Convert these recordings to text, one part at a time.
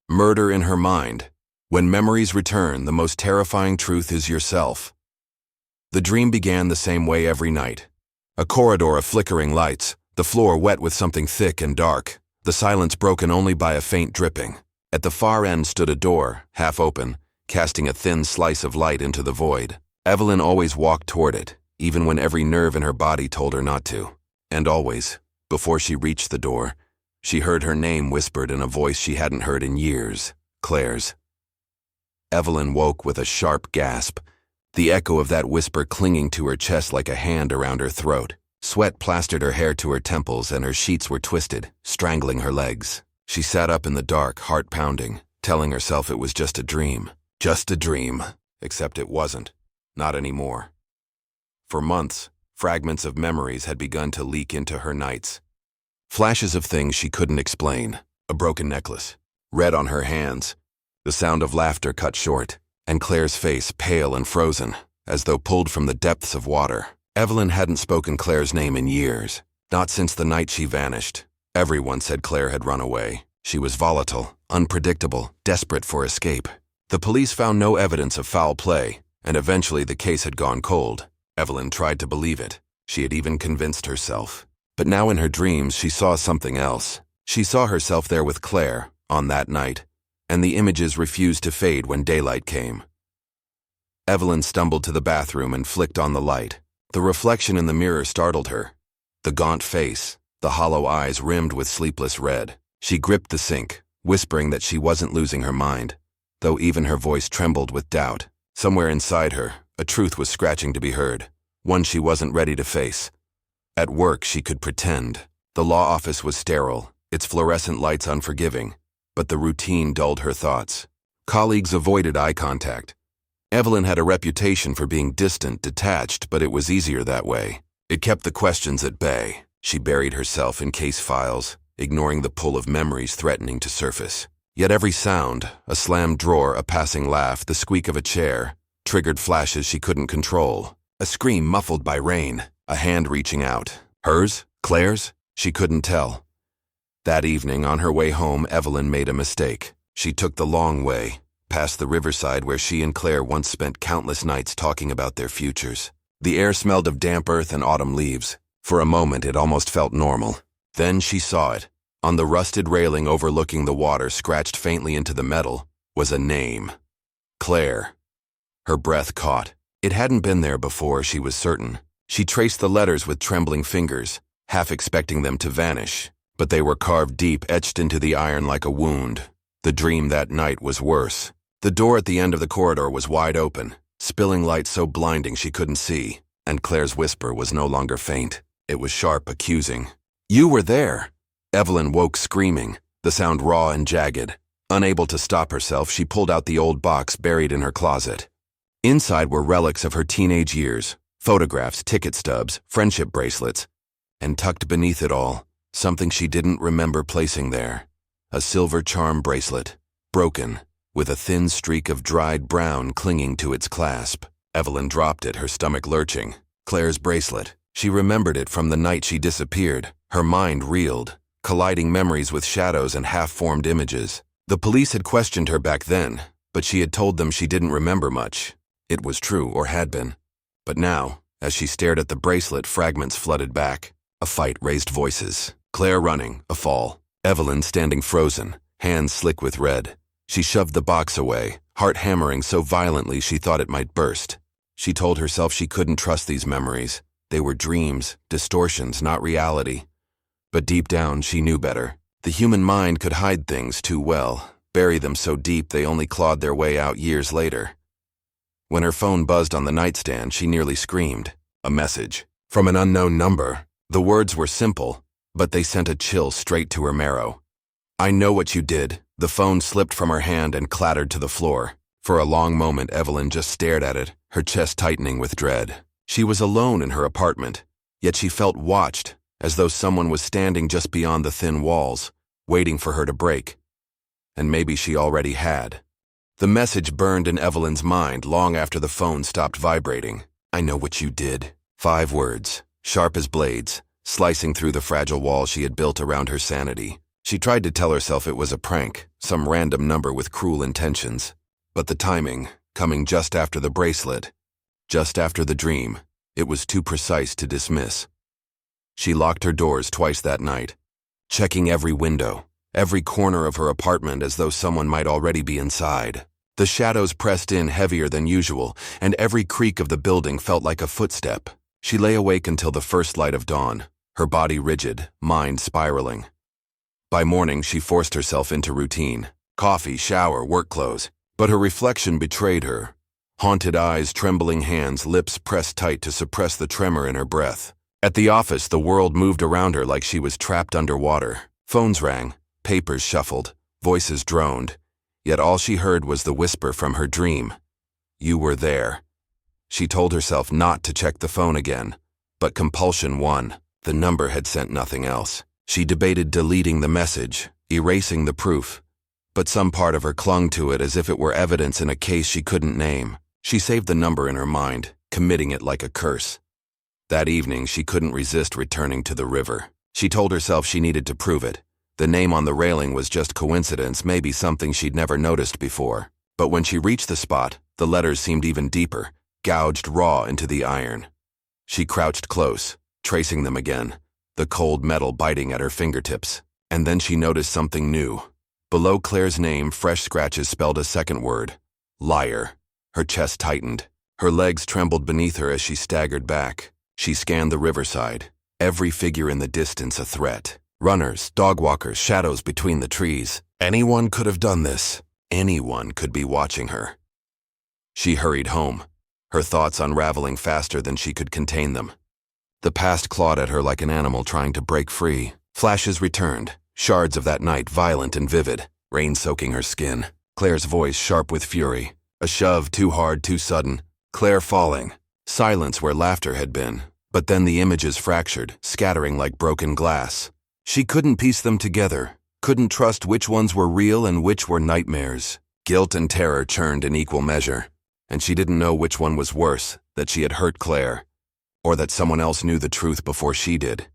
Murder in her mind. When memories return, the most terrifying truth is yourself. The dream began the same way every night. A corridor of flickering lights, the floor wet with something thick and dark, the silence broken only by a faint dripping. At the far end stood a door, half open, casting a thin slice of light into the void. Evelyn always walked toward it, even when every nerve in her body told her not to. And always, before she reached the door, she heard her name whispered in a voice she hadn't heard in years, Claire's. Evelyn woke with a sharp gasp, the echo of that whisper clinging to her chest like a hand around her throat. Sweat plastered her hair to her temples and her sheets were twisted, strangling her legs. She sat up in the dark, heart pounding, telling herself it was just a dream. Just a dream. Except it wasn't. Not anymore. For months, fragments of memories had begun to leak into her nights. Flashes of things she couldn't explain. A broken necklace. Red on her hands. The sound of laughter cut short. And Claire's face pale and frozen, as though pulled from the depths of water. Evelyn hadn't spoken Claire's name in years. Not since the night she vanished. Everyone said Claire had run away. She was volatile, unpredictable, desperate for escape. The police found no evidence of foul play, and eventually the case had gone cold. Evelyn tried to believe it. She had even convinced herself. But now in her dreams she saw something else. She saw herself there with Claire, on that night, and the images refused to fade when daylight came. Evelyn stumbled to the bathroom and flicked on the light. The reflection in the mirror startled her. The gaunt face, the hollow eyes rimmed with sleepless red. She gripped the sink, whispering that she wasn't losing her mind, though even her voice trembled with doubt. Somewhere inside her, a truth was scratching to be heard, one she wasn't ready to face. At work, she could pretend. The law office was sterile, its fluorescent lights unforgiving, but the routine dulled her thoughts. Colleagues avoided eye contact. Evelyn had a reputation for being distant, detached, but it was easier that way. It kept the questions at bay. She buried herself in case files, ignoring the pull of memories threatening to surface. Yet every sound, a slammed drawer, a passing laugh, the squeak of a chair, triggered flashes she couldn't control. A scream muffled by rain, a hand reaching out. Hers? Claire's? She couldn't tell. That evening, on her way home, Evelyn made a mistake. She took the long way, past the riverside where she and Claire once spent countless nights talking about their futures. The air smelled of damp earth and autumn leaves. For a moment, it almost felt normal. Then she saw it. On the rusted railing overlooking the water, scratched faintly into the metal, was a name. Claire. Her breath caught. It hadn't been there before, she was certain. She traced the letters with trembling fingers, half expecting them to vanish. But they were carved deep, etched into the iron like a wound. The dream that night was worse. The door at the end of the corridor was wide open, spilling light so blinding she couldn't see, and Claire's whisper was no longer faint. It was sharp, accusing. "You were there!" Evelyn woke screaming, the sound raw and jagged. Unable to stop herself, she pulled out the old box buried in her closet. Inside were relics of her teenage years, photographs, ticket stubs, friendship bracelets, and tucked beneath it all, something she didn't remember placing there. A silver charm bracelet, broken, with a thin streak of dried brown clinging to its clasp. Evelyn dropped it, her stomach lurching. Claire's bracelet. She remembered it from the night she disappeared. Her mind reeled, colliding memories with shadows and half-formed images. The police had questioned her back then, but she had told them she didn't remember much. It was true, or had been. But now, as she stared at the bracelet, fragments flooded back. A fight, raised voices. Claire running, a fall. Evelyn standing frozen, hands slick with red. She shoved the box away, heart hammering so violently she thought it might burst. She told herself she couldn't trust these memories. They were dreams, distortions, not reality. But deep down, she knew better. The human mind could hide things too well, bury them so deep they only clawed their way out years later. When her phone buzzed on the nightstand, she nearly screamed. A message. From an unknown number. The words were simple, but they sent a chill straight to her marrow. "I know what you did." The phone slipped from her hand and clattered to the floor. For a long moment, Evelyn just stared at it, her chest tightening with dread. She was alone in her apartment, yet she felt watched, as though someone was standing just beyond the thin walls, waiting for her to break. And maybe she already had. The message burned in Evelyn's mind long after the phone stopped vibrating. "I know what you did." 5 words, sharp as blades, slicing through the fragile wall she had built around her sanity. She tried to tell herself it was a prank, some random number with cruel intentions. But the timing, coming just after the bracelet, just after the dream, it was too precise to dismiss. She locked her doors twice that night, checking every window, every corner of her apartment as though someone might already be inside. The shadows pressed in heavier than usual, and every creak of the building felt like a footstep. She lay awake until the first light of dawn, her body rigid, mind spiraling. By morning, she forced herself into routine. Coffee, shower, work clothes. But her reflection betrayed her. Haunted eyes, trembling hands, lips pressed tight to suppress the tremor in her breath. At the office, the world moved around her like she was trapped underwater. Phones rang, papers shuffled, voices droned. Yet all she heard was the whisper from her dream. You were there. She told herself not to check the phone again, but compulsion won. The number had sent nothing else. She debated deleting the message, erasing the proof, but some part of her clung to it as if it were evidence in a case she couldn't name. She saved the number in her mind, committing it like a curse. That evening, she couldn't resist returning to the river. She told herself she needed to prove it. The name on the railing was just coincidence, maybe something she'd never noticed before. But when she reached the spot, the letters seemed even deeper, gouged raw into the iron. She crouched close, tracing them again, the cold metal biting at her fingertips. And then she noticed something new. Below Claire's name, fresh scratches spelled a second word, liar. Her chest tightened. Her legs trembled beneath her as she staggered back. She scanned the riverside, every figure in the distance a threat. Runners, dog walkers, shadows between the trees. Anyone could have done this. Anyone could be watching her. She hurried home, her thoughts unraveling faster than she could contain them. The past clawed at her like an animal trying to break free. Flashes returned, shards of that night violent and vivid, rain soaking her skin. Claire's voice sharp with fury. A shove too hard, too sudden. Claire falling. Silence where laughter had been. But then the images fractured, scattering like broken glass. She couldn't piece them together, couldn't trust which ones were real and which were nightmares. Guilt and terror churned in equal measure, and she didn't know which one was worse, that she had hurt Claire, or that someone else knew the truth before she did.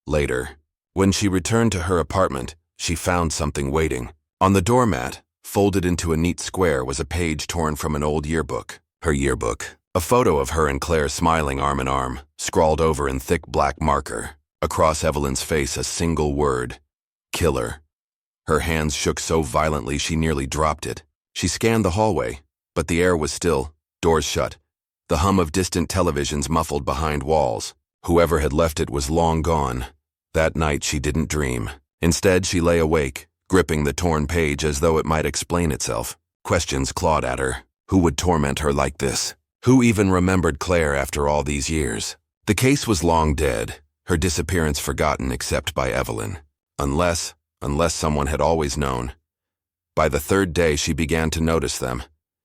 Later, when she returned to her apartment, she found something waiting. On the doormat, folded into a neat square, was a page torn from an old yearbook. Her yearbook. A photo of her and Claire smiling arm in arm, scrawled over in thick black marker. Across Evelyn's face, a single word, killer. Her hands shook so violently she nearly dropped it. She scanned the hallway, but the air was still, doors shut, the hum of distant televisions muffled behind walls. Whoever had left it was long gone. That night she didn't dream. Instead, she lay awake, gripping the torn page as though it might explain itself. Questions clawed at her. Who would torment her like this? Who even remembered Claire after all these years? The case was long dead. Her disappearance forgotten except by Evelyn. Unless someone had always known. By the third day, she began to notice them.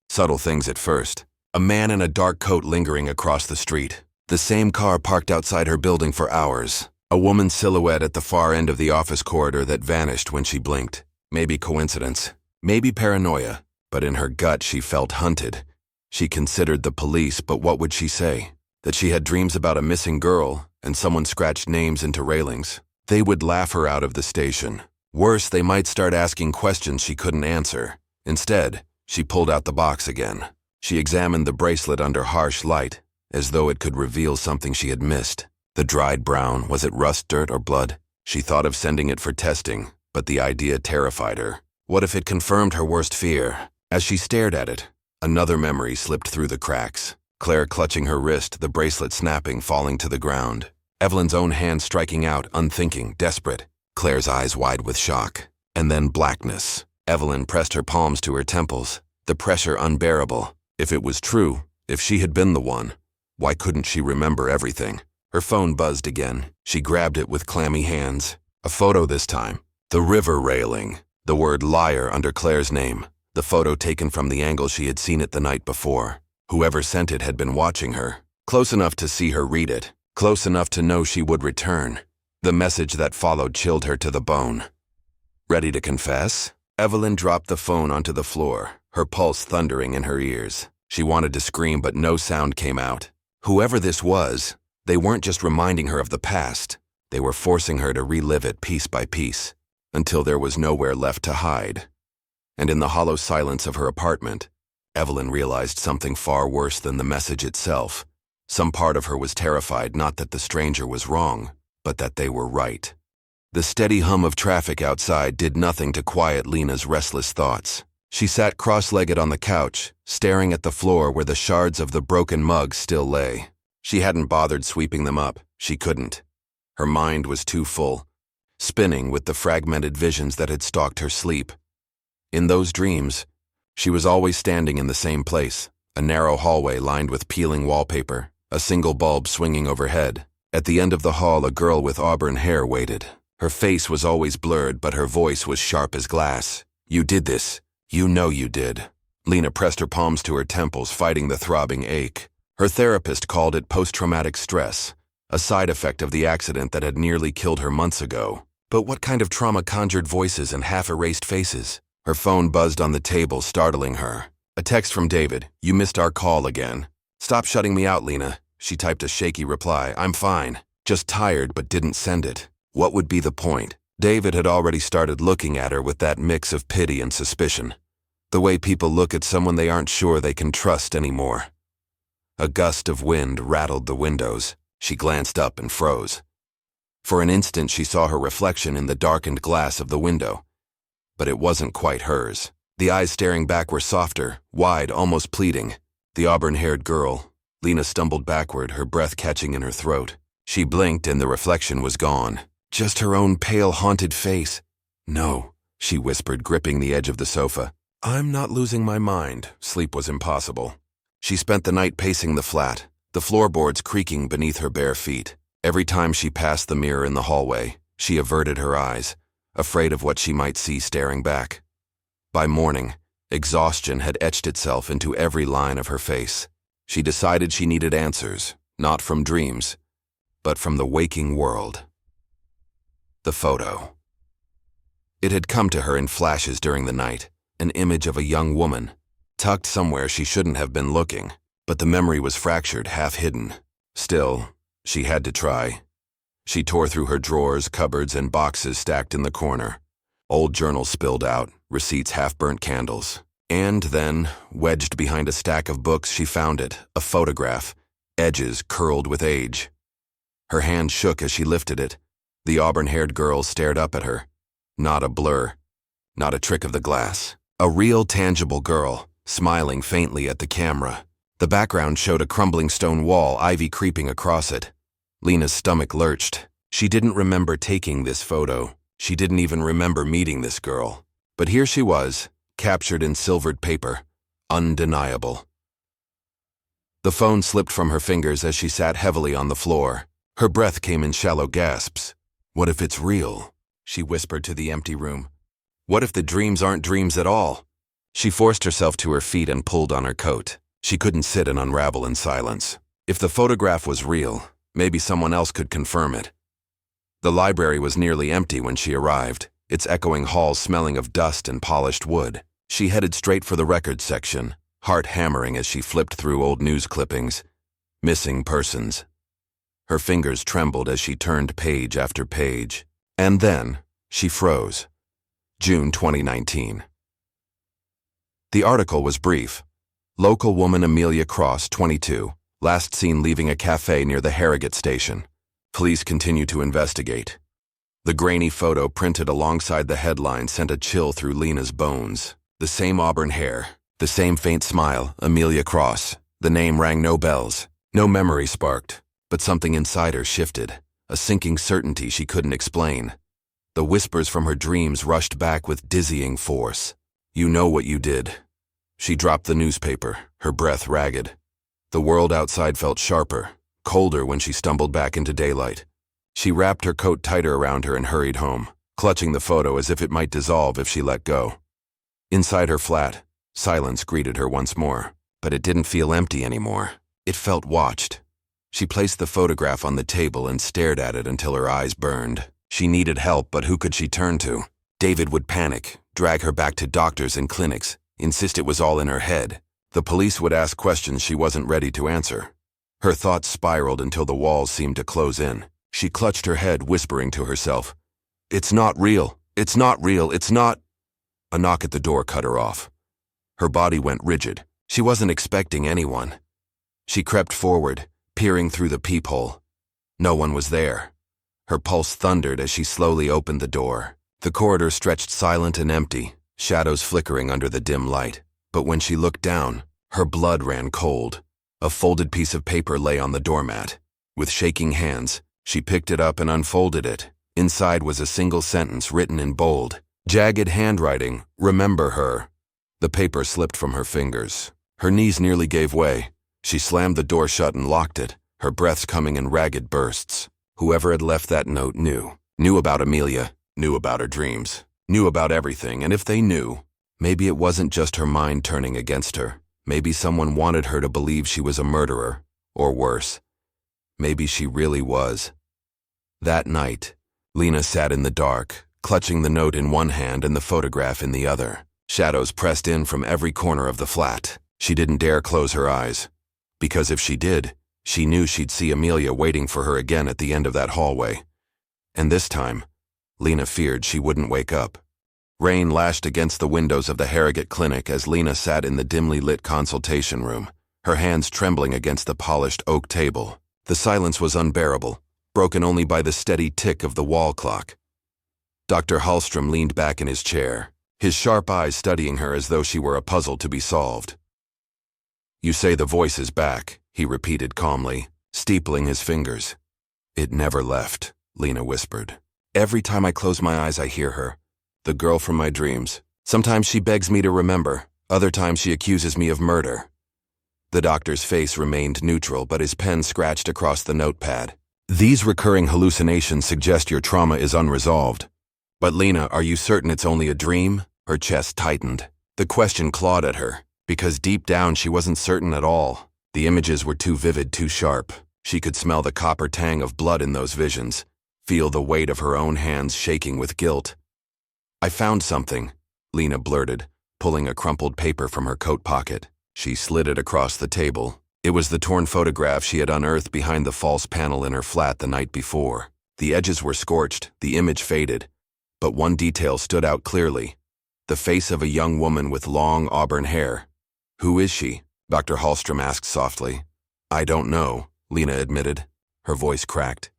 Subtle things at first. A man in a dark coat lingering across the street. The same car parked outside her building for hours. A woman's silhouette at the far end of the office corridor that vanished when she blinked. Maybe coincidence. Maybe paranoia. But in her gut, she felt hunted. She considered the police, but what would she say? That she had dreams about a missing girl, and someone scratched names into railings. They would laugh her out of the station. Worse, they might start asking questions she couldn't answer. Instead, she pulled out the box again. She examined the bracelet under harsh light, as though it could reveal something she had missed. The dried brown, was it rust, dirt, or blood? She thought of sending it for testing, but the idea terrified her. What if it confirmed her worst fear? As she stared at it, another memory slipped through the cracks. Claire clutching her wrist, the bracelet snapping, falling to the ground. Evelyn's own hand striking out, unthinking, desperate. Claire's eyes wide with shock. And then blackness. Evelyn pressed her palms to her temples, the pressure unbearable. If it was true, if she had been the one, why couldn't she remember everything? Her phone buzzed again. She grabbed it with clammy hands. A photo this time. The river railing. The word liar under Claire's name. The photo taken from the angle she had seen it the night before. Whoever sent it had been watching her. Close enough to see her read it. Close enough to know she would return. The message that followed chilled her to the bone. Ready to confess? Evelyn dropped the phone onto the floor, her pulse thundering in her ears. She wanted to scream, but no sound came out. Whoever this was, they weren't just reminding her of the past. They were forcing her to relive it piece by piece. until there was nowhere left to hide. And in the hollow silence of her apartment, Evelyn realized something far worse than the message itself. Some part of her was terrified not that the stranger was wrong, but that they were right. The steady hum of traffic outside did nothing to quiet Lena's restless thoughts. She sat cross-legged on the couch, staring at the floor where the shards of the broken mug still lay. She hadn't bothered sweeping them up. She couldn't. Her mind was too full, spinning with the fragmented visions that had stalked her sleep. In those dreams, she was always standing in the same place, a narrow hallway lined with peeling wallpaper, a single bulb swinging overhead. At the end of the hall, a girl with auburn hair waited. Her face was always blurred, but her voice was sharp as glass. "You did this. You know you did." Lena pressed her palms to her temples, fighting the throbbing ache. Her therapist called it post-traumatic stress, a side effect of the accident that had nearly killed her months ago. But what kind of trauma conjured voices and half-erased faces? Her phone buzzed on the table, startling her. A text from David. "You missed our call again." "Stop shutting me out, Lena." She typed a shaky reply. "I'm fine. Just tired," but didn't send it. What would be the point? David had already started looking at her with that mix of pity and suspicion. The way people look at someone they aren't sure they can trust anymore. A gust of wind rattled the windows. She glanced up and froze. For an instant, she saw her reflection in the darkened glass of the window. But it wasn't quite hers. The eyes staring back were softer, wide, almost pleading. The auburn-haired girl. Lena stumbled backward, her breath catching in her throat. She blinked and the reflection was gone. Just her own pale, haunted face. "No," she whispered, gripping the edge of the sofa. "I'm not losing my mind." Sleep was impossible. She spent the night pacing the flat, the floorboards creaking beneath her bare feet. Every time she passed the mirror in the hallway, she averted her eyes, afraid of what she might see staring back. By morning, exhaustion had etched itself into every line of her face. She decided she needed answers, not from dreams, but from the waking world. The photo. It had come to her in flashes during the night, an image of a young woman, tucked somewhere she shouldn't have been looking, but the memory was fractured, half-hidden. Still, she had to try. She tore through her drawers, cupboards, and boxes stacked in the corner. Old journals spilled out, receipts, half-burnt candles. And then, wedged behind a stack of books, she found it, a photograph, edges curled with age. Her hand shook as she lifted it. The auburn-haired girl stared up at her. Not a blur, not a trick of the glass. A real, tangible girl, smiling faintly at the camera. The background showed a crumbling stone wall, ivy creeping across it. Lena's stomach lurched. She didn't remember taking this photo. She didn't even remember meeting this girl. But here she was, captured in silvered paper, undeniable. The phone slipped from her fingers as she sat heavily on the floor. Her breath came in shallow gasps. "What if it's real?" she whispered to the empty room. "What if the dreams aren't dreams at all?" She forced herself to her feet and pulled on her coat. She couldn't sit and unravel in silence. If the photograph was real, maybe someone else could confirm it. The library was nearly empty when she arrived, its echoing halls smelling of dust and polished wood. She headed straight for the records section, heart hammering as she flipped through old news clippings. Missing persons. Her fingers trembled as she turned page after page. And then, she froze. June 2019. The article was brief. Local woman Amelia Cross, 22, last seen leaving a cafe near the Harrogate station. Police continue to investigate. The grainy photo printed alongside the headline sent a chill through Lena's bones. The same auburn hair, the same faint smile, Amelia Cross. The name rang no bells, no memory sparked. But something inside her shifted, a sinking certainty she couldn't explain. The whispers from her dreams rushed back with dizzying force. "You know what you did." She dropped the newspaper, her breath ragged. The world outside felt sharper, colder when she stumbled back into daylight. She wrapped her coat tighter around her and hurried home, clutching the photo as if it might dissolve if she let go. Inside her flat, silence greeted her once more, but it didn't feel empty anymore. It felt watched. She placed the photograph on the table and stared at it until her eyes burned. She needed help, but who could she turn to? David would panic, drag her back to doctors and clinics, insist it was all in her head. The police would ask questions she wasn't ready to answer. Her thoughts spiraled until the walls seemed to close in. She clutched her head, whispering to herself, "It's not real. It's not real, it's not. A knock at the door cut her off. Her body went rigid. She wasn't expecting anyone. She crept forward, peering through the peephole. No one was there. Her pulse thundered as she slowly opened the door. The corridor stretched silent and empty, shadows flickering under the dim light. But when she looked down, her blood ran cold. A folded piece of paper lay on the doormat. With shaking hands, she picked it up and unfolded it. Inside was a single sentence written in bold. Jagged handwriting, "Remember her." The paper slipped from her fingers. Her knees nearly gave way. She slammed the door shut and locked it, her breaths coming in ragged bursts. Whoever had left that note knew about Amelia, knew about her dreams, knew about everything, and if they knew, maybe it wasn't just her mind turning against her. Maybe someone wanted her to believe she was a murderer, or worse. Maybe she really was. That night, Lena sat in the dark, clutching the note in one hand and the photograph in the other. Shadows pressed in from every corner of the flat. She didn't dare close her eyes, because if she did, she knew she'd see Amelia waiting for her again at the end of that hallway. And this time, Lena feared she wouldn't wake up. Rain lashed against the windows of the Harrogate Clinic as Lena sat in the dimly lit consultation room, her hands trembling against the polished oak table. The silence was unbearable, broken only by the steady tick of the wall clock. Dr. Hallstrom leaned back in his chair, his sharp eyes studying her as though she were a puzzle to be solved. "You say the voice is back," he repeated calmly, steepling his fingers. "It never left," Lena whispered. "Every time I close my eyes I hear her. The girl from my dreams. Sometimes she begs me to remember, other times she accuses me of murder." The doctor's face remained neutral, but his pen scratched across the notepad. "These recurring hallucinations suggest your trauma is unresolved. But Lena, are you certain it's only a dream?" Her chest tightened. The question clawed at her, because deep down she wasn't certain at all. The images were too vivid, too sharp. She could smell the copper tang of blood in those visions, feel the weight of her own hands shaking with guilt. "I found something," Lena blurted, pulling a crumpled paper from her coat pocket. She slid it across the table. It was the torn photograph she had unearthed behind the false panel in her flat the night before. The edges were scorched, the image faded, but one detail stood out clearly: the face of a young woman with long auburn hair. "Who is she?" Dr. Hallstrom asked softly. "I don't know," Lena admitted. Her voice cracked.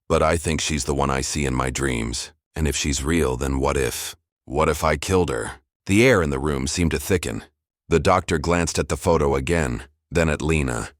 "But I think she's the one I see in my dreams. And if she's real, then what if I killed her?" The air in the room seemed to thicken. The doctor glanced at the photo again, then at Lena.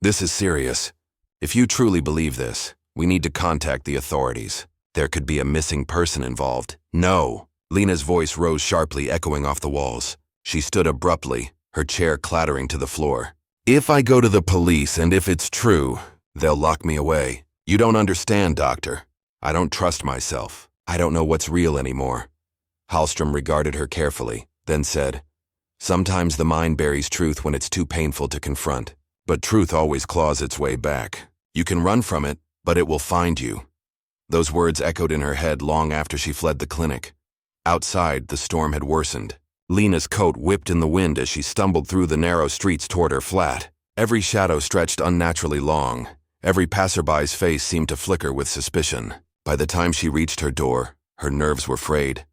"This is serious. If you truly believe this, we need to contact the authorities. There could be a missing person involved." "No!" Lena's voice rose sharply, echoing off the walls. She stood abruptly, her chair clattering to the floor. "If I go to the police and if it's true, they'll lock me away. You don't understand, doctor. I don't trust myself. I don't know what's real anymore." Hallstrom regarded her carefully, then said, "Sometimes the mind buries truth when it's too painful to confront, but truth always claws its way back. You can run from it, but it will find you." Those words echoed in her head long after she fled the clinic. Outside, the storm had worsened. Lena's coat whipped in the wind as she stumbled through the narrow streets toward her flat. Every shadow stretched unnaturally long. Every passerby's face seemed to flicker with suspicion. By the time she reached her door, her nerves were frayed.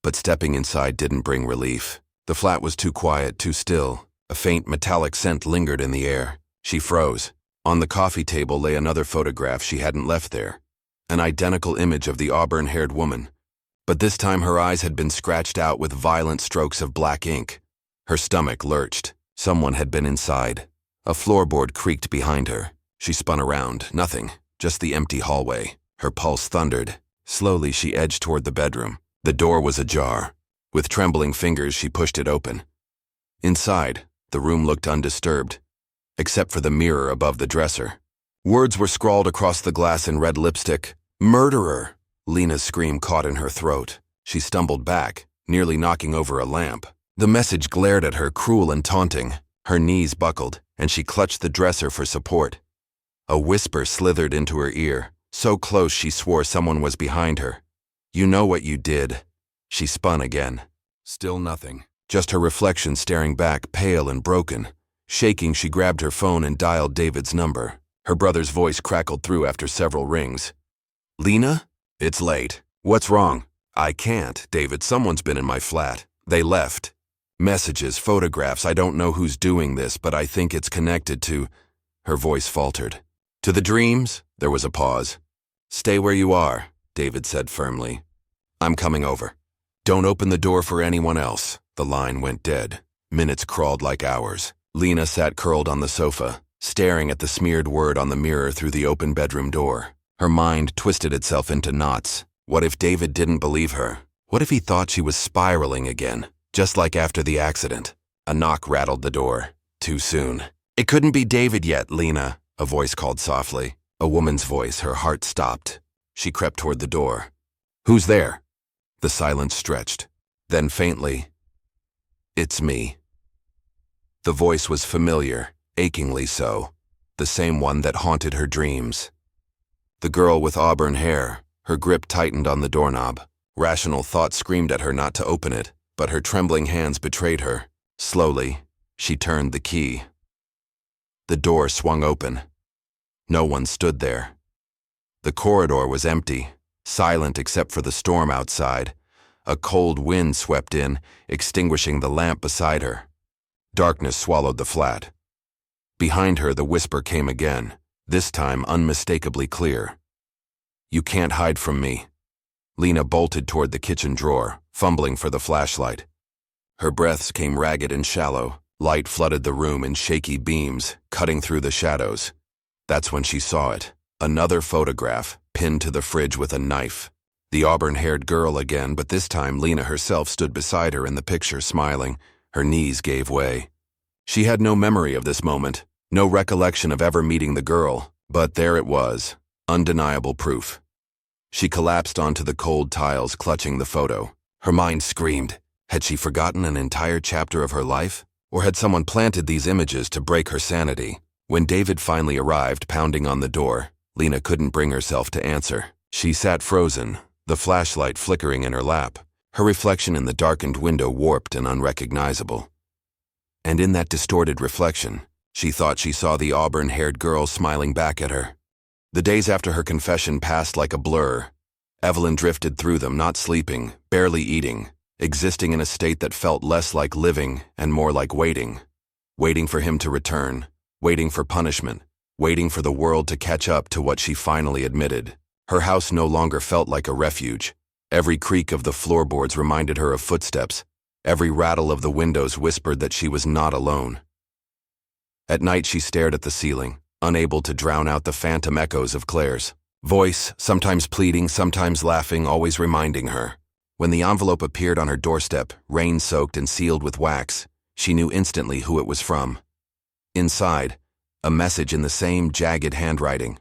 But stepping inside didn't bring relief. The flat was too quiet, too still. A faint metallic scent lingered in the air. She froze. On the coffee table lay another photograph she hadn't left there. An identical image of the auburn-haired woman. But this time her eyes had been scratched out with violent strokes of black ink. Her stomach lurched. Someone had been inside. A floorboard creaked behind her. She spun around. Nothing. Just the empty hallway. Her pulse thundered. Slowly she edged toward the bedroom. The door was ajar. With trembling fingers she pushed it open. Inside, the room looked undisturbed, except for the mirror above the dresser. Words were scrawled across the glass in red lipstick. "Murderer!" Lena's scream caught in her throat. She stumbled back, nearly knocking over a lamp. The message glared at her, cruel and taunting. Her knees buckled, and she clutched the dresser for support. A whisper slithered into her ear, so close she swore someone was behind her. "You know what you did." She spun again. Still nothing. Just her reflection staring back, pale and broken. Shaking, she grabbed her phone and dialed David's number. Her brother's voice crackled through after several rings. "Lena? It's late. What's wrong?" I can't, David. Someone's been in my flat. They left. Messages, photographs. I don't know who's doing this, but I think it's connected to... Her voice faltered. To the dreams? There was a pause. Stay where you are, David said firmly. I'm coming over. Don't open the door for anyone else. The line went dead. Minutes crawled like hours. Lena sat curled on the sofa, staring at the smeared word on the mirror through the open bedroom door. Her mind twisted itself into knots. What if David didn't believe her? What if he thought she was spiraling again, just like after the accident? A knock rattled the door. Too soon. It couldn't be David yet, Lena, a voice called softly. A woman's voice. Her heart stopped. She crept toward the door. Who's there? The silence stretched. Then faintly, it's me. The voice was familiar, achingly so, the same one that haunted her dreams. The girl with auburn hair, her grip tightened on the doorknob. Rational thought screamed at her not to open it, but her trembling hands betrayed her. Slowly, she turned the key. The door swung open. No one stood there. The corridor was empty, silent except for the storm outside. A cold wind swept in, extinguishing the lamp beside her. Darkness swallowed the flat. Behind her, the whisper came again, this time unmistakably clear. You can't hide from me. Lena bolted toward the kitchen drawer, fumbling for the flashlight. Her breaths came ragged and shallow. Light flooded the room in shaky beams, cutting through the shadows. That's when she saw it. Another photograph, pinned to the fridge with a knife. The auburn-haired girl again, but this time Lena herself stood beside her in the picture, smiling. Her knees gave way. She had no memory of this moment, no recollection of ever meeting the girl, but there it was, undeniable proof. She collapsed onto the cold tiles, clutching the photo. Her mind screamed. Had she forgotten an entire chapter of her life? Or had someone planted these images to break her sanity? When David finally arrived, pounding on the door, Lena couldn't bring herself to answer. She sat frozen, the flashlight flickering in her lap, her reflection in the darkened window warped and unrecognizable. And in that distorted reflection, she thought she saw the auburn-haired girl smiling back at her. The days after her confession passed like a blur. Evelyn drifted through them, not sleeping, barely eating, existing in a state that felt less like living and more like waiting. Waiting for him to return, waiting for punishment, waiting for the world to catch up to what she finally admitted. Her house no longer felt like a refuge. Every creak of the floorboards reminded her of footsteps. Every rattle of the windows whispered that she was not alone. At night she stared at the ceiling, unable to drown out the phantom echoes of Claire's voice, sometimes pleading, sometimes laughing, always reminding her. When the envelope appeared on her doorstep, rain-soaked and sealed with wax, she knew instantly who it was from. Inside, a message in the same jagged handwriting.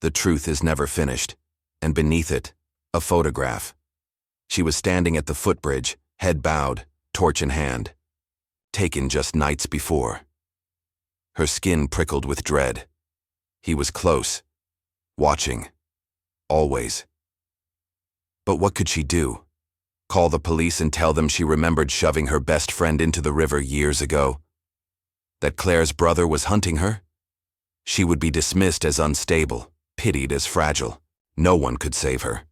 The truth is never finished. And beneath it, a photograph. She was standing at the footbridge, head bowed, torch in hand. Taken just nights before. Her skin prickled with dread. He was close. Watching. Always. But what could she do? Call the police and tell them she remembered shoving her best friend into the river years ago? That Claire's brother was hunting her? She would be dismissed as unstable, pitied as fragile. No one could save her.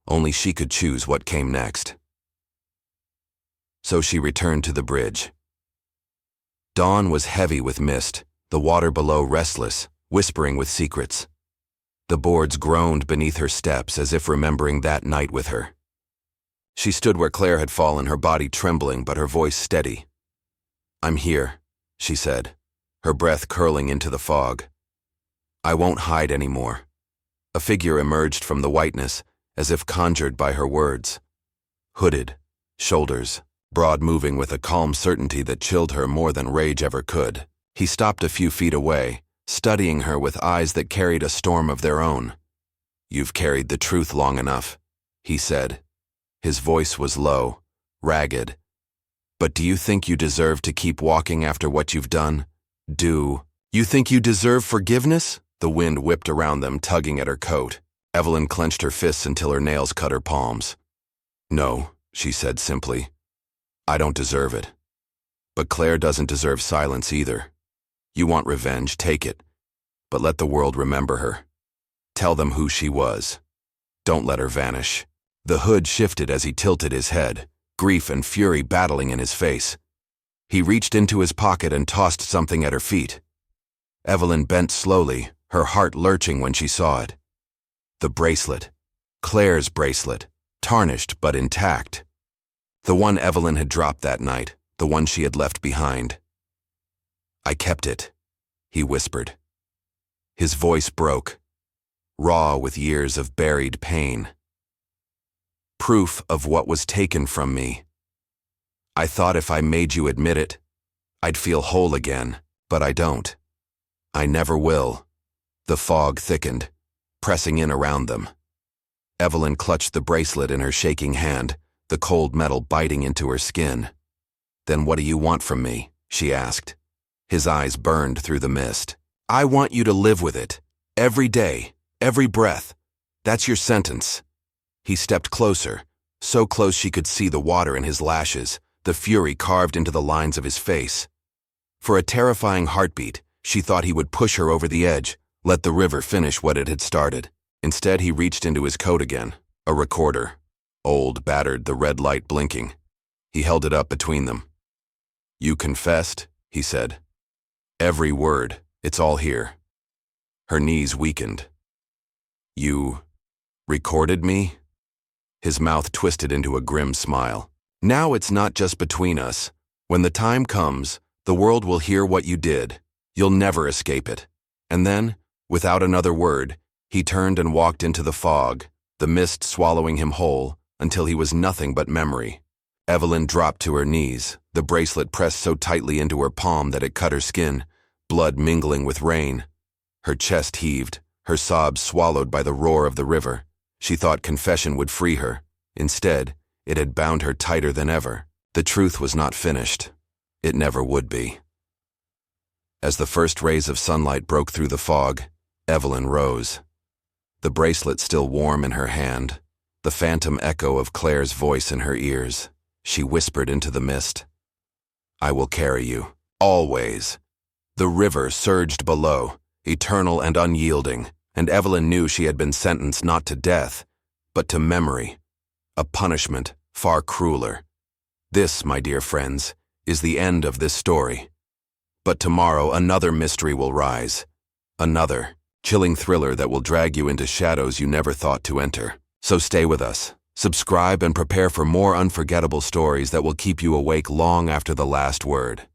Only she could choose what came next. So she returned to the bridge. Dawn was heavy with mist, the water below restless, whispering with secrets. The boards groaned beneath her steps as if remembering that night with her. She stood where Claire had fallen, her body trembling but her voice steady. I'm here, she said, her breath curling into the fog. I won't hide anymore. A figure emerged from the whiteness, as if conjured by her words. Hooded, shoulders, broad, moving with a calm certainty that chilled her more than rage ever could. He stopped a few feet away, studying her with eyes that carried a storm of their own. You've carried the truth long enough, he said. His voice was low, ragged. But do you think you deserve to keep walking after what you've done? Do you think you deserve forgiveness? The wind whipped around them, tugging at her coat. Evelyn clenched her fists until her nails cut her palms. No, she said simply. I don't deserve it. But Claire doesn't deserve silence either. You want revenge, take it. But let the world remember her. Tell them who she was. Don't let her vanish. The hood shifted as he tilted his head, grief and fury battling in his face. He reached into his pocket and tossed something at her feet. Evelyn bent slowly, her heart lurching when she saw it. The bracelet. Claire's bracelet, tarnished but intact. The one Evelyn had dropped that night, the one she had left behind. "I kept it," he whispered. His voice broke, raw with years of buried pain. "Proof of what was taken from me. I thought if I made you admit it, I'd feel whole again, but I don't. I never will." The fog thickened, pressing in around them. Evelyn clutched the bracelet in her shaking hand, the cold metal biting into her skin. "Then what do you want from me?" she asked. His eyes burned through the mist. "I want you to live with it. Every day, every breath. That's your sentence." He stepped closer, so close she could see the water in his lashes, the fury carved into the lines of his face. For a terrifying heartbeat, she thought he would push her over the edge, let the river finish what it had started. Instead, he reached into his coat again, a recorder. Old, battered, the red light blinking. He held it up between them. "You confessed," he said. "Every word. It's all here." Her knees weakened. "You recorded me?" His mouth twisted into a grim smile. "Now it's not just between us. When the time comes, the world will hear what you did. You'll never escape it." And then, without another word, he turned and walked into the fog, the mist swallowing him whole, until he was nothing but memory. Evelyn dropped to her knees, the bracelet pressed so tightly into her palm that it cut her skin, blood mingling with rain. Her chest heaved, her sobs swallowed by the roar of the river. She thought confession would free her. Instead, it had bound her tighter than ever. The truth was not finished. It never would be. As the first rays of sunlight broke through the fog, Evelyn rose. The bracelet still warm in her hand, the phantom echo of Claire's voice in her ears. She whispered into the mist, "I will carry you, always." The river surged below, eternal and unyielding, and Evelyn knew she had been sentenced not to death, but to memory, a punishment far crueler. This, my dear friends, is the end of this story. But tomorrow another mystery will rise, another chilling thriller that will drag you into shadows you never thought to enter. So stay with us, subscribe, and prepare for more unforgettable stories that will keep you awake long after the last word.